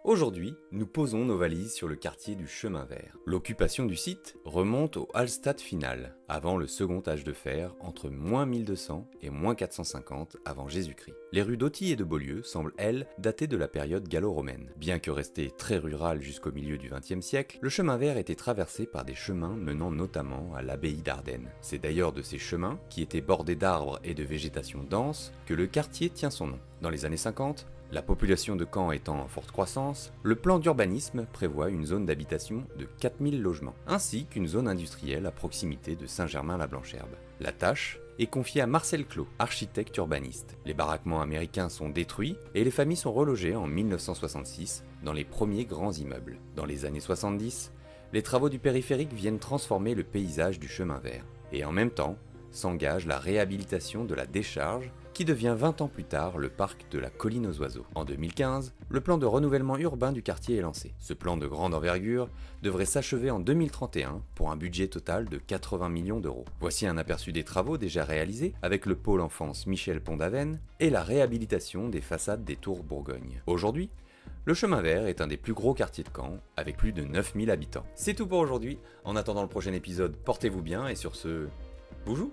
Aujourd'hui, nous posons nos valises sur le quartier du Chemin Vert. L'occupation du site remonte au Hallstatt final, avant le second âge de fer, entre moins 1200 et moins 450 avant Jésus-Christ. Les rues d'Auty et de Beaulieu semblent, elles, dater de la période gallo-romaine. Bien que resté très rural jusqu'au milieu du XXe siècle, le Chemin Vert était traversé par des chemins menant notamment à l'abbaye d'Ardenne. C'est d'ailleurs de ces chemins, qui étaient bordés d'arbres et de végétation dense, que le quartier tient son nom. Dans les années 50, la population de Caen étant en forte croissance, le plan d'urbanisme prévoit une zone d'habitation de 4000 logements, ainsi qu'une zone industrielle à proximité de Saint-Germain-la-Blancherbe. La tâche est confiée à Marcel Clos, architecte urbaniste. Les baraquements américains sont détruits et les familles sont relogées en 1966 dans les premiers grands immeubles. Dans les années 70, les travaux du périphérique viennent transformer le paysage du chemin vert. Et en même temps, s'engage la réhabilitation de la décharge qui devient 20 ans plus tard le parc de la Colline aux Oiseaux. En 2015, le plan de renouvellement urbain du quartier est lancé. Ce plan de grande envergure devrait s'achever en 2031 pour un budget total de 80 millions d'euros. Voici un aperçu des travaux déjà réalisés avec le pôle enfance Michel Pont-d'Aven et la réhabilitation des façades des tours Bourgogne. Aujourd'hui, le Chemin Vert est un des plus gros quartiers de Caen, avec plus de 9000 habitants. C'est tout pour aujourd'hui. En attendant le prochain épisode, portez-vous bien et sur ce, bonjour.